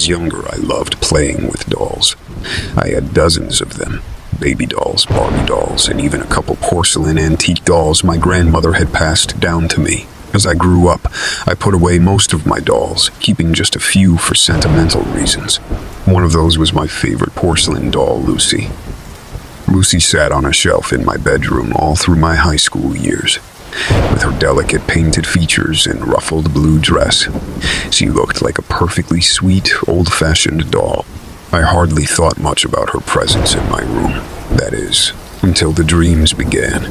was younger, I loved playing with dolls. I had dozens of them. Baby dolls, Barbie dolls, and even a couple porcelain antique dolls my grandmother had passed down to me. As I grew up, I put away most of my dolls, keeping just a few for sentimental reasons. One of those was my favorite porcelain doll, Lucy. Lucy sat on a shelf in my bedroom all through my high school years. With her delicate painted features and ruffled blue dress, she looked like a perfectly sweet, old-fashioned doll. I hardly thought much about her presence in my room. That is, until the dreams began.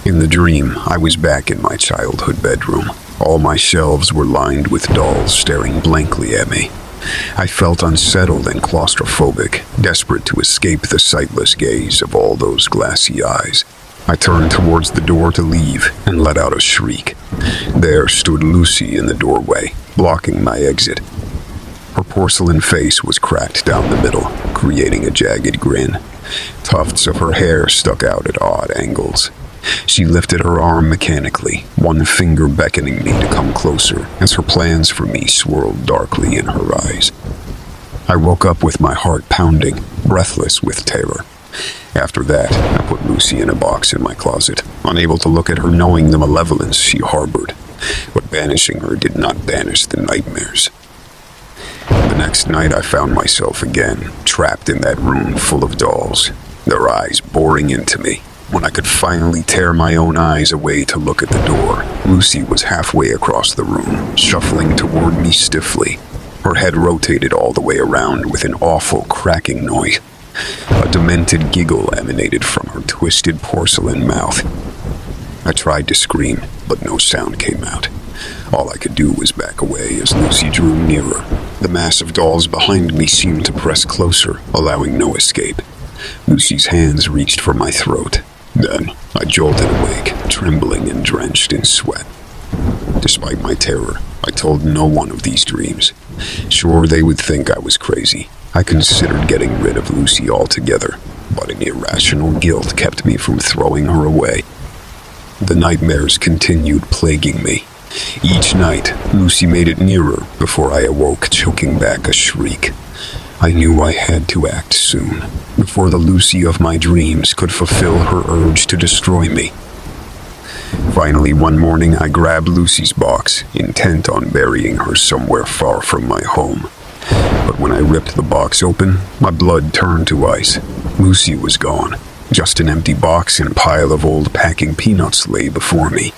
In the dream, I was back in my childhood bedroom. All my shelves were lined with dolls staring blankly at me. I felt unsettled and claustrophobic, desperate to escape the sightless gaze of all those glassy eyes. I turned towards the door to leave and let out a shriek. There stood Lucy in the doorway, blocking my exit. Her porcelain face was cracked down the middle, creating a jagged grin. Tufts of her hair stuck out at odd angles. She lifted her arm mechanically, one finger beckoning me to come closer as her plans for me swirled darkly in her eyes. I woke up with my heart pounding, breathless with terror. After that, I put Lucy in a box in my closet, unable to look at her knowing the malevolence she harbored. But banishing her did not banish the nightmares. The next night I found myself again, trapped in that room full of dolls, their eyes boring into me. When I could finally tear my own eyes away to look at the door, Lucy was halfway across the room, shuffling toward me stiffly. Her head rotated all the way around with an awful cracking noise. A demented giggle emanated from her twisted porcelain mouth. I tried to scream, but no sound came out. All I could do was back away as Lucy drew nearer. The mass of dolls behind me seemed to press closer, allowing no escape. Lucy's hands reached for my throat. Then I jolted awake, trembling and drenched in sweat. Despite my terror, I told no one of these dreams. Sure, they would think I was crazy. I considered getting rid of Lucy altogether, but an irrational guilt kept me from throwing her away. The nightmares continued plaguing me. Each night, Lucy made it nearer before I awoke, choking back a shriek. I knew I had to act soon, before the Lucy of my dreams could fulfill her urge to destroy me. Finally, one morning, I grabbed Lucy's box, intent on burying her somewhere far from my home. But when I ripped the box open, my blood turned to ice. Lucy was gone. Just an empty box and pile of old packing peanuts lay before me.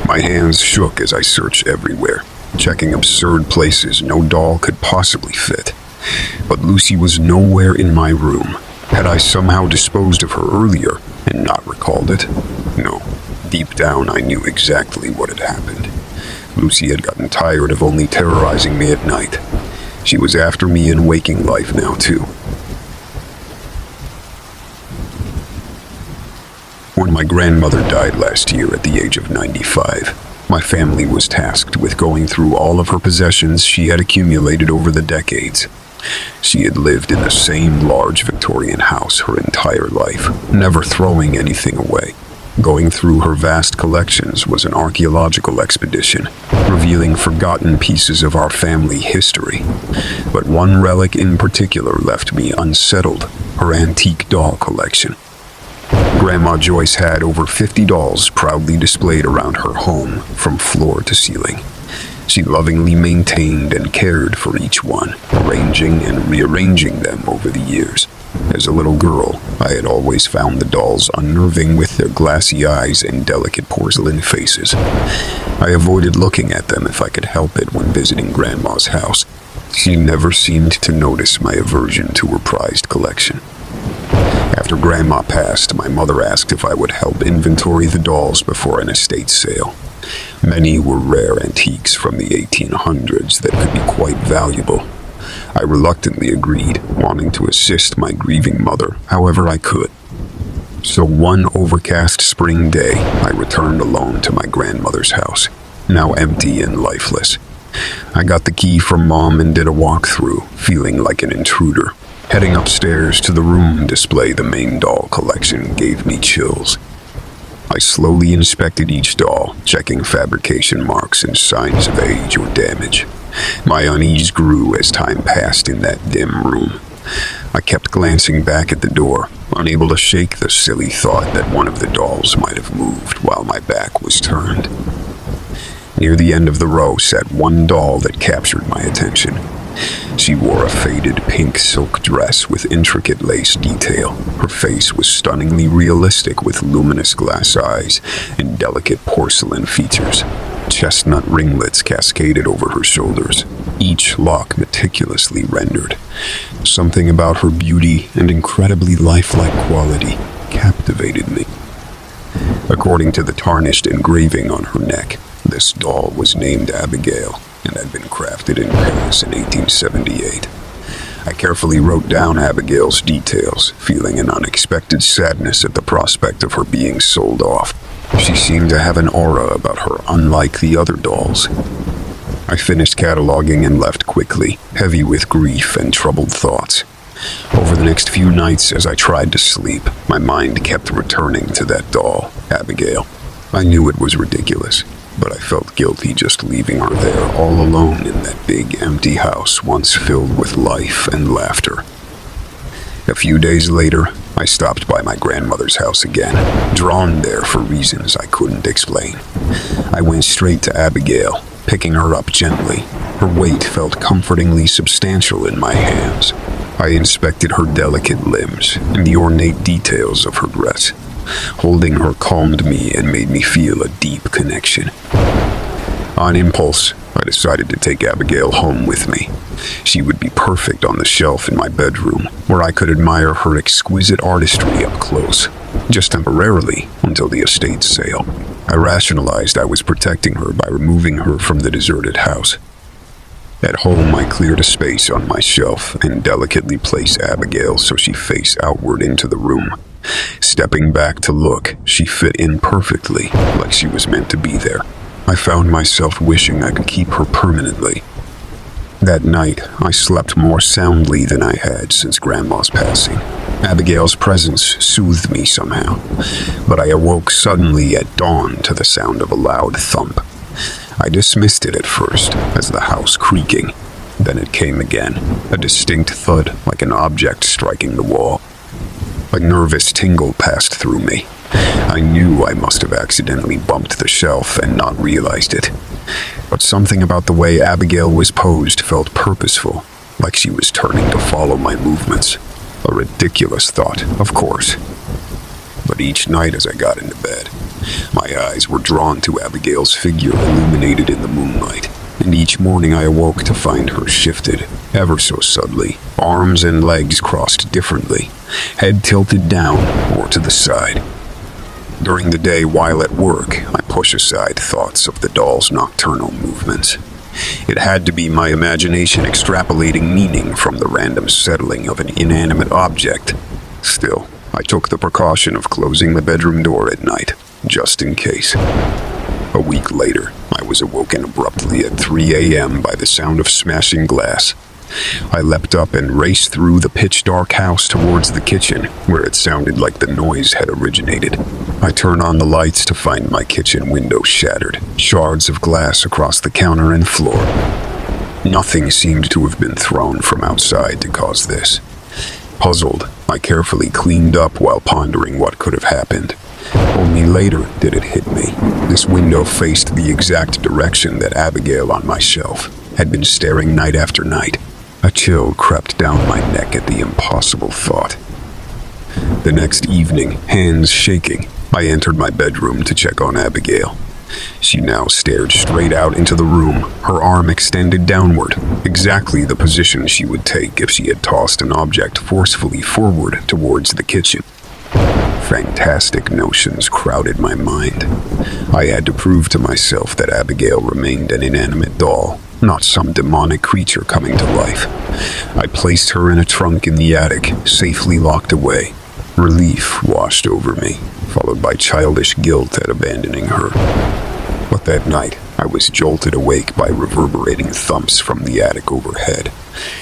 My hands shook as I searched everywhere, checking absurd places no doll could possibly fit. But Lucy was nowhere in my room. Had I somehow disposed of her earlier and not recalled it? No. Deep down, I knew exactly what had happened. Lucy had gotten tired of only terrorizing me at night. She was after me in waking life now, too. When my grandmother died last year at the age of 95, my family was tasked with going through all of her possessions she had accumulated over the decades. She had lived in the same large Victorian house her entire life, never throwing anything away. Going through her vast collections was an archaeological expedition, revealing forgotten pieces of our family history. But one relic in particular left me unsettled, her antique doll collection. Grandma Joyce had over 50 dolls proudly displayed around her home, from floor to ceiling. She lovingly maintained and cared for each one, arranging and rearranging them over the years. As a little girl, I had always found the dolls unnerving with their glassy eyes and delicate porcelain faces. I avoided looking at them if I could help it when visiting Grandma's house. She never seemed to notice my aversion to her prized collection. After Grandma passed, my mother asked if I would help inventory the dolls before an estate sale. Many were rare antiques from the 1800s that could be quite valuable. I reluctantly agreed, wanting to assist my grieving mother however I could. So one overcast spring day, I returned alone to my grandmother's house, now empty and lifeless. I got the key from Mom and did a walkthrough, feeling like an intruder. Heading upstairs to the room display the main doll collection gave me chills. I slowly inspected each doll, checking fabrication marks and signs of age or damage. My unease grew as time passed in that dim room. I kept glancing back at the door, unable to shake the silly thought that one of the dolls might have moved while my back was turned. Near the end of the row sat one doll that captured my attention. She wore a faded pink silk dress with intricate lace detail. Her face was stunningly realistic with luminous glass eyes and delicate porcelain features. Chestnut ringlets cascaded over her shoulders, each lock meticulously rendered. Something about her beauty and incredibly lifelike quality captivated me. According to the tarnished engraving on her neck, this doll was named Abigail and had been crafted in Paris in 1878. I carefully wrote down Abigail's details, feeling an unexpected sadness at the prospect of her being sold off. She seemed to have an aura about her unlike the other dolls. I finished cataloging and left quickly, heavy with grief and troubled thoughts. Over the next few nights as I tried to sleep, my mind kept returning to that doll, Abigail. I knew it was ridiculous, but I felt guilty just leaving her there all alone in that big empty house once filled with life and laughter. A few days later, I stopped by my grandmother's house again, drawn there for reasons I couldn't explain. I went straight to Abigail, picking her up gently. Her weight felt comfortingly substantial in my hands. I inspected her delicate limbs and the ornate details of her dress. Holding her calmed me and made me feel a deep connection. On impulse, I decided to take Abigail home with me. She would be perfect on the shelf in my bedroom, where I could admire her exquisite artistry up close, just temporarily until the estate sale. I rationalized I was protecting her by removing her from the deserted house. At home, I cleared a space on my shelf and delicately placed Abigail so she faced outward into the room. Stepping back to look, she fit in perfectly, like she was meant to be there. I found myself wishing I could keep her permanently. That night, I slept more soundly than I had since Grandma's passing. Abigail's presence soothed me somehow, but I awoke suddenly at dawn to the sound of a loud thump. I dismissed it at first as the house creaking. Then it came again, a distinct thud like an object striking the wall. A nervous tingle passed through me. I knew I must have accidentally bumped the shelf and not realized it. But something about the way Abigail was posed felt purposeful, like she was turning to follow my movements. A ridiculous thought, of course. But each night as I got into bed, my eyes were drawn to Abigail's figure illuminated in the moonlight, and each morning I awoke to find her shifted, ever so subtly, arms and legs crossed differently, head tilted down or to the side. During the day while at work, I push aside thoughts of the doll's nocturnal movements. It had to be my imagination extrapolating meaning from the random settling of an inanimate object. Still, I took the precaution of closing the bedroom door at night, just in case. A week later, I was awoken abruptly at 3 a.m. by the sound of smashing glass. I leapt up and raced through the pitch-dark house towards the kitchen, where it sounded like the noise had originated. I turned on the lights to find my kitchen window shattered, shards of glass across the counter and floor. Nothing seemed to have been thrown from outside to cause this. Puzzled, I carefully cleaned up while pondering what could have happened. Only later did it hit me. This window faced the exact direction that Abigail on my shelf had been staring night after night. A chill crept down my neck at the impossible thought. The next evening, hands shaking, I entered my bedroom to check on Abigail. She now stared straight out into the room, her arm extended downward, exactly the position she would take if she had tossed an object forcefully forward towards the kitchen. Fantastic notions crowded my mind. I had to prove to myself that Abigail remained an inanimate doll, not some demonic creature coming to life. I placed her in a trunk in the attic, safely locked away. Relief washed over me, followed by childish guilt at abandoning her. But that night, I was jolted awake by reverberating thumps from the attic overhead.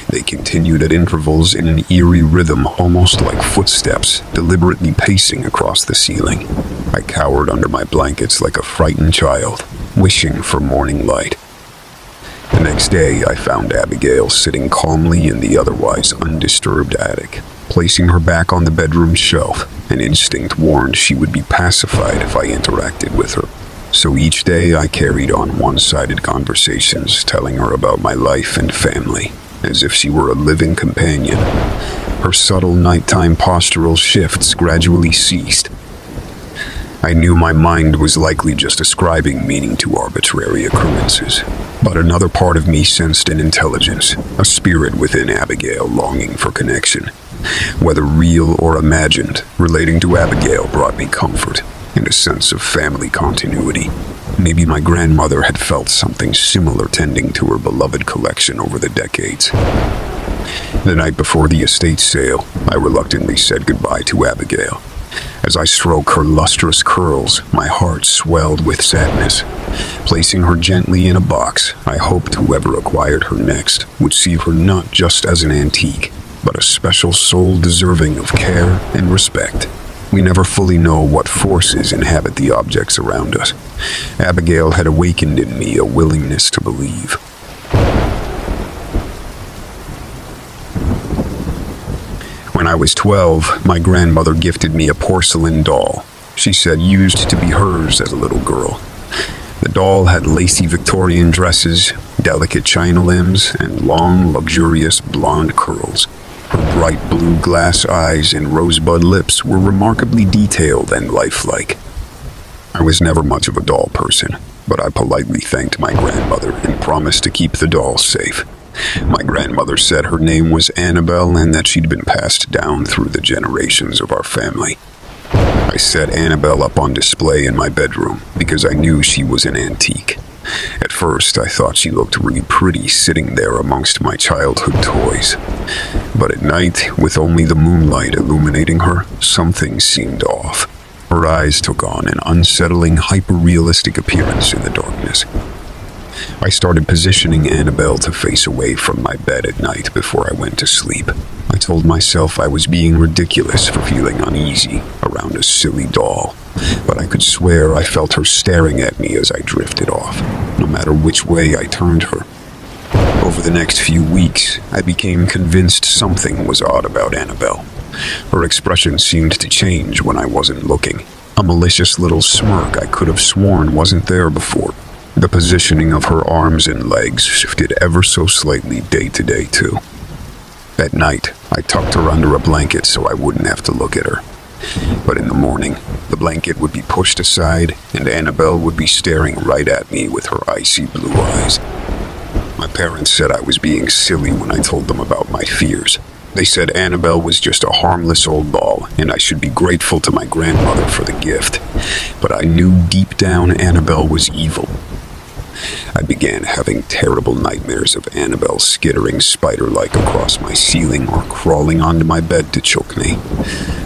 They continued at intervals in an eerie rhythm, almost like footsteps, deliberately pacing across the ceiling. I cowered under my blankets like a frightened child, wishing for morning light. The next day, I found Abigail sitting calmly in the otherwise undisturbed attic. Placing her back on the bedroom shelf, an instinct warned she would be pacified if I interacted with her. So each day I carried on one-sided conversations, telling her about my life and family, as if she were a living companion. Her subtle nighttime postural shifts gradually ceased. I knew my mind was likely just ascribing meaning to arbitrary occurrences, but another part of me sensed an intelligence, a spirit within Abigail longing for connection. Whether real or imagined, relating to Abigail brought me comfort and a sense of family continuity. Maybe my grandmother had felt something similar tending to her beloved collection over the decades. The night before the estate sale, I reluctantly said goodbye to Abigail. As I stroked her lustrous curls, my heart swelled with sadness. Placing her gently in a box, I hoped whoever acquired her next would see her not just as an antique, but a special soul deserving of care and respect. We never fully know what forces inhabit the objects around us. Abigail had awakened in me a willingness to believe. When I was 12, my grandmother gifted me a porcelain doll. She said used to be hers as a little girl. The doll had lacy Victorian dresses, delicate china limbs, and long, luxurious blonde curls. Her bright blue glass eyes and rosebud lips were remarkably detailed and lifelike. I was never much of a doll person, but I politely thanked my grandmother and promised to keep the doll safe. My grandmother said her name was Annabelle and that she'd been passed down through the generations of our family. I set Annabelle up on display in my bedroom because I knew she was an antique. At first, I thought she looked really pretty sitting there amongst my childhood toys. But at night, with only the moonlight illuminating her, something seemed off. Her eyes took on an unsettling, hyper-realistic appearance in the darkness. I started positioning Annabelle to face away from my bed at night before I went to sleep. I told myself I was being ridiculous for feeling uneasy around a silly doll, but I could swear I felt her staring at me as I drifted off, no matter which way I turned her. Over the next few weeks, I became convinced something was odd about Annabelle. Her expression seemed to change when I wasn't looking. A malicious little smirk I could have sworn wasn't there before. The positioning of her arms and legs shifted ever so slightly day to day, too. At night, I tucked her under a blanket so I wouldn't have to look at her. But in the morning, the blanket would be pushed aside and Annabelle would be staring right at me with her icy blue eyes. My parents said I was being silly when I told them about my fears. They said Annabelle was just a harmless old doll and I should be grateful to my grandmother for the gift. But I knew deep down Annabelle was evil. I began having terrible nightmares of Annabelle skittering spider-like across my ceiling or crawling onto my bed to choke me.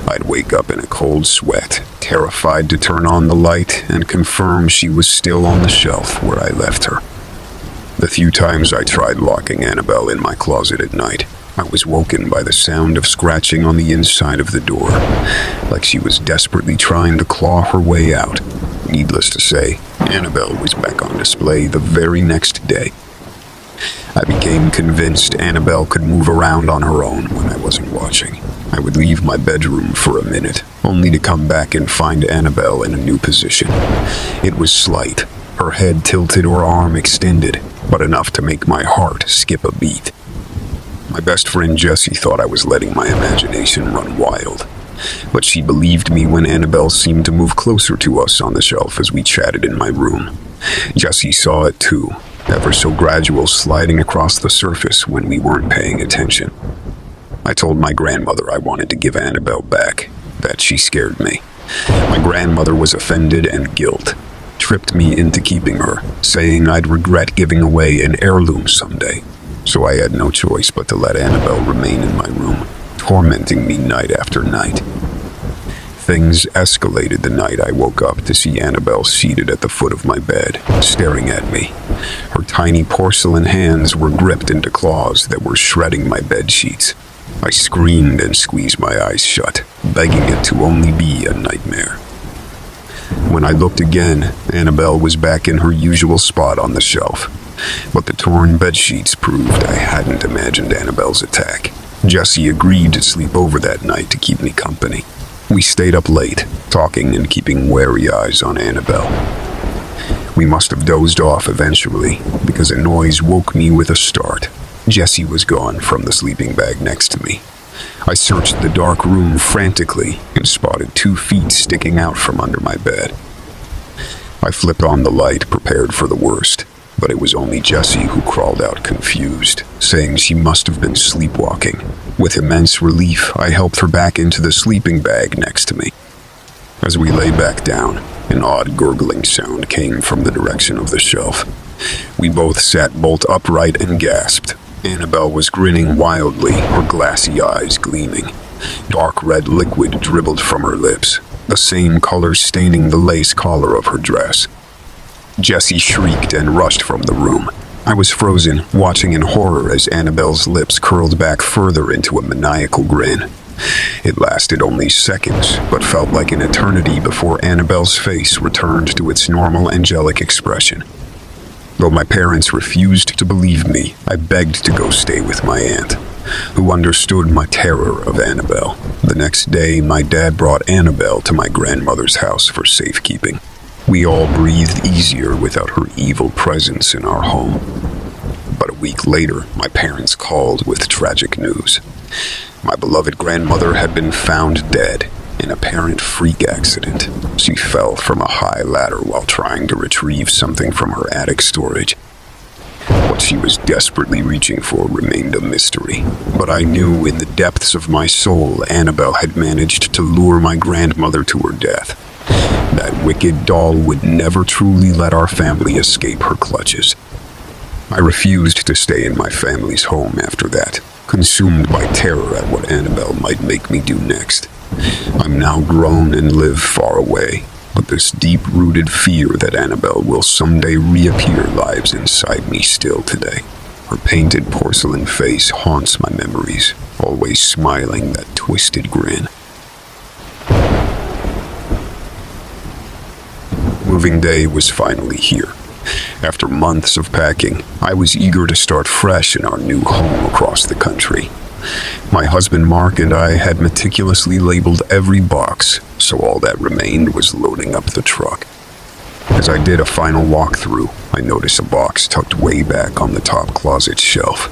I'd wake up in a cold sweat, terrified to turn on the light and confirm she was still on the shelf where I left her. The few times I tried locking Annabelle in my closet at night, I was woken by the sound of scratching on the inside of the door, like she was desperately trying to claw her way out. Needless to say, Annabelle was back on display the very next day. I became convinced Annabelle could move around on her own when I wasn't watching. I would leave my bedroom for a minute, only to come back and find Annabelle in a new position. It was slight, her head tilted or arm extended, but enough to make my heart skip a beat. My best friend Jessie thought I was letting my imagination run wild, but she believed me when Annabelle seemed to move closer to us on the shelf as we chatted in my room. Jessie saw it too, ever so gradual sliding across the surface when we weren't paying attention. I told my grandmother I wanted to give Annabelle back, that she scared me. My grandmother was offended and guilt tripped me into keeping her, saying I'd regret giving away an heirloom someday. So I had no choice but to let Annabelle remain in my room, tormenting me night after night. Things escalated the night I woke up to see Annabelle seated at the foot of my bed, staring at me. Her tiny porcelain hands were gripped into claws that were shredding my bed sheets. I screamed and squeezed my eyes shut, begging it to only be a nightmare. When I looked again, Annabelle was back in her usual spot on the shelf. But the torn bedsheets proved I hadn't imagined Annabelle's attack. Jesse agreed to sleep over that night to keep me company. We stayed up late, talking and keeping wary eyes on Annabelle. We must have dozed off eventually, because a noise woke me with a start. Jesse was gone from the sleeping bag next to me. I searched the dark room frantically and spotted 2 feet sticking out from under my bed. I flipped on the light, prepared for the worst, but it was only Jessie who crawled out confused, saying she must have been sleepwalking. With immense relief, I helped her back into the sleeping bag next to me. As we lay back down, an odd gurgling sound came from the direction of the shelf. We both sat bolt upright and gasped. Annabelle was grinning wildly, her glassy eyes gleaming. Dark red liquid dribbled from her lips, the same color staining the lace collar of her dress. Jessie shrieked and rushed from the room. I was frozen, watching in horror as Annabelle's lips curled back further into a maniacal grin. It lasted only seconds, but felt like an eternity before Annabelle's face returned to its normal angelic expression. Though my parents refused to believe me, I begged to go stay with my aunt, who understood my terror of Annabelle. The next day, my dad brought Annabelle to my grandmother's house for safekeeping. We all breathed easier without her evil presence in our home. But a week later, my parents called with tragic news. My beloved grandmother had been found dead in an apparent freak accident. She fell from a high ladder while trying to retrieve something from her attic storage. What she was desperately reaching for remained a mystery, but I knew in the depths of my soul Annabelle had managed to lure my grandmother to her death. That wicked doll would never truly let our family escape her clutches. I refused to stay in my family's home after that, consumed by terror at what Annabelle might make me do next. I'm now grown and live far away, but this deep-rooted fear that Annabelle will someday reappear lives inside me still today. Her painted porcelain face haunts my memories, always smiling that twisted grin. Moving day was finally here. After months of packing, I was eager to start fresh in our new home across the country. My husband Mark and I had meticulously labeled every box, so all that remained was loading up the truck. As I did a final walkthrough, I noticed a box tucked way back on the top closet shelf.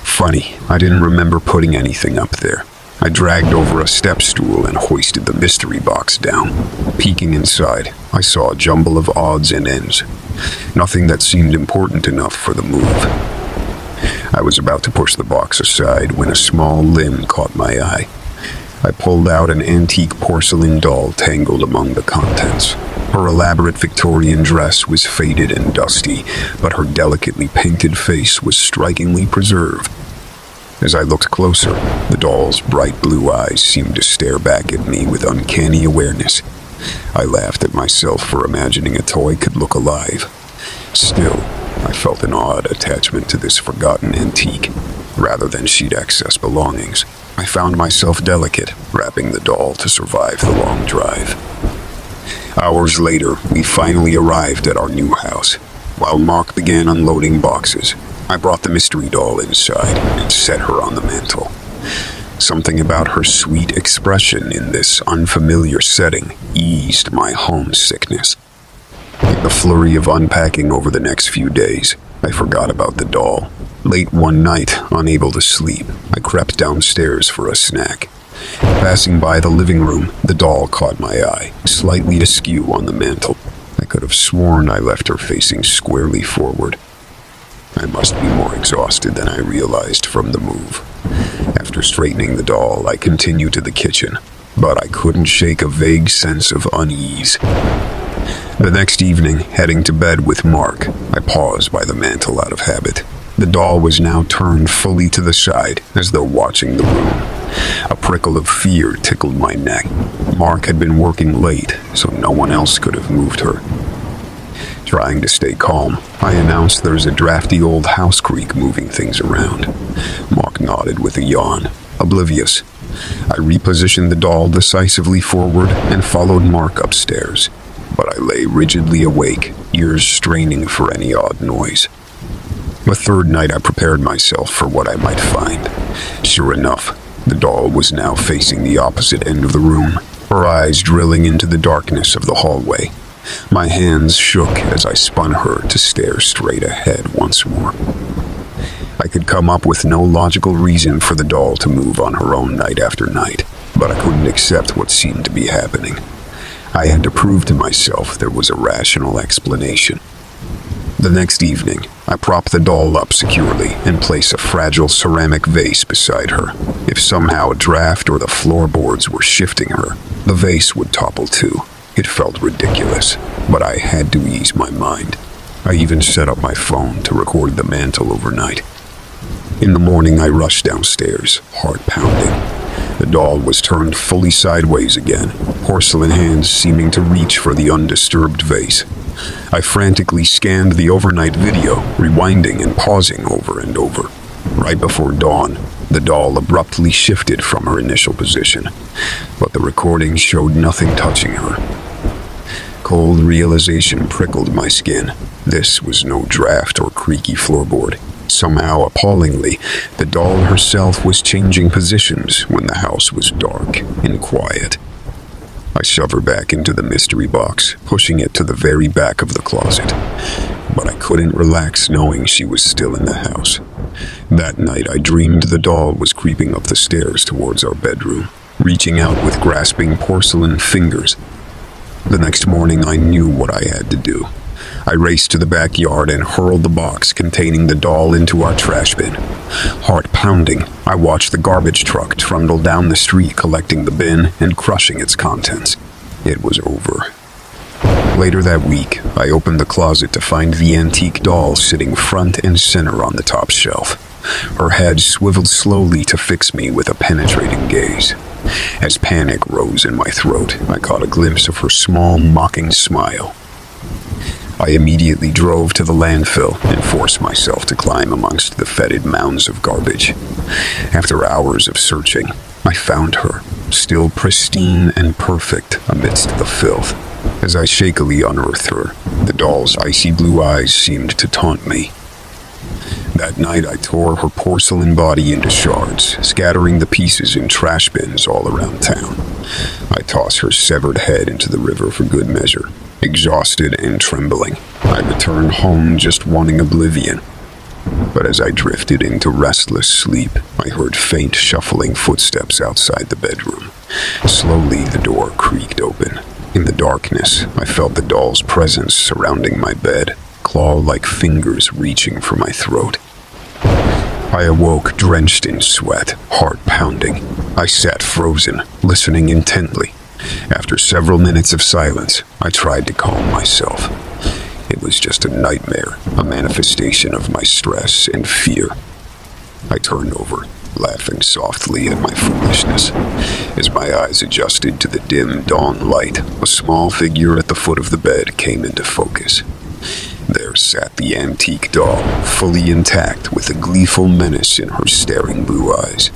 Funny, I didn't remember putting anything up there. I dragged over a step stool and hoisted the mystery box down. Peeking inside, I saw a jumble of odds and ends. Nothing that seemed important enough for the move. I was about to push the box aside when a small limb caught my eye. I pulled out an antique porcelain doll tangled among the contents. Her elaborate Victorian dress was faded and dusty, but her delicately painted face was strikingly preserved. As I looked closer, the doll's bright blue eyes seemed to stare back at me with uncanny awareness. I laughed at myself for imagining a toy could look alive. Still, I felt an odd attachment to this forgotten antique, rather than she'd access belongings. I found myself delicate, wrapping the doll to survive the long drive. Hours later, we finally arrived at our new house. While Mark began unloading boxes, I brought the mystery doll inside and set her on the mantel. Something about her sweet expression in this unfamiliar setting eased my homesickness. In the flurry of unpacking over the next few days, I forgot about the doll. Late one night, unable to sleep, I crept downstairs for a snack. Passing by the living room, the doll caught my eye, slightly askew on the mantel. I could have sworn I left her facing squarely forward. I must be more exhausted than I realized from the move. After straightening the doll, I continued to the kitchen, but I couldn't shake a vague sense of unease. The next evening, heading to bed with Mark, I paused by the mantel out of habit. The doll was now turned fully to the side, as though watching the room. A prickle of fear tickled my neck. Mark had been working late, so no one else could have moved her. Trying to stay calm, I announced there's a drafty old house creak moving things around. Mark nodded with a yawn, oblivious. I repositioned the doll decisively forward and followed Mark upstairs. But I lay rigidly awake, ears straining for any odd noise. The third night, I prepared myself for what I might find. Sure enough, the doll was now facing the opposite end of the room, her eyes drilling into the darkness of the hallway. My hands shook as I spun her to stare straight ahead once more. I could come up with no logical reason for the doll to move on her own night after night, but I couldn't accept what seemed to be happening. I had to prove to myself there was a rational explanation. The next evening, I prop the doll up securely and place a fragile ceramic vase beside her. If somehow a draft or the floorboards were shifting her, the vase would topple too. It felt ridiculous, but I had to ease my mind. I even set up my phone to record the mantle overnight. In the morning, I rushed downstairs, heart pounding. The doll was turned fully sideways again, porcelain hands seeming to reach for the undisturbed vase. I frantically scanned the overnight video, rewinding and pausing over and over. Right before dawn, the doll abruptly shifted from her initial position, but the recording showed nothing touching her. Cold realization prickled my skin. This was no draft or creaky floorboard. Somehow, appallingly, the doll herself was changing positions when the house was dark and quiet. I shoved her back into the mystery box, pushing it to the very back of the closet. But I couldn't relax knowing she was still in the house. That night, I dreamed the doll was creeping up the stairs towards our bedroom, reaching out with grasping porcelain fingers. The next morning, I knew what I had to do. I raced to the backyard and hurled the box containing the doll into our trash bin. Heart pounding, I watched the garbage truck trundle down the street collecting the bin and crushing its contents. It was over. Later that week, I opened the closet to find the antique doll sitting front and center on the top shelf. Her head swiveled slowly to fix me with a penetrating gaze. As panic rose in my throat, I caught a glimpse of her small, mocking smile. I immediately drove to the landfill and forced myself to climb amongst the fetid mounds of garbage. After hours of searching, I found her, still pristine and perfect amidst the filth. As I shakily unearthed her, the doll's icy blue eyes seemed to taunt me. That night, I tore her porcelain body into shards, scattering the pieces in trash bins all around town. I tossed her severed head into the river for good measure. Exhausted and trembling, I returned home just wanting oblivion. But as I drifted into restless sleep, I heard faint shuffling footsteps outside the bedroom. Slowly, the door creaked open. In the darkness, I felt the doll's presence surrounding my bed, claw-like fingers reaching for my throat. I awoke drenched in sweat, heart pounding. I sat frozen, listening intently. After several minutes of silence, I tried to calm myself. It was just a nightmare, a manifestation of my stress and fear. I turned over, laughing softly at my foolishness. As my eyes adjusted to the dim dawn light, a small figure at the foot of the bed came into focus. There sat the antique doll, fully intact with a gleeful menace in her staring blue eyes.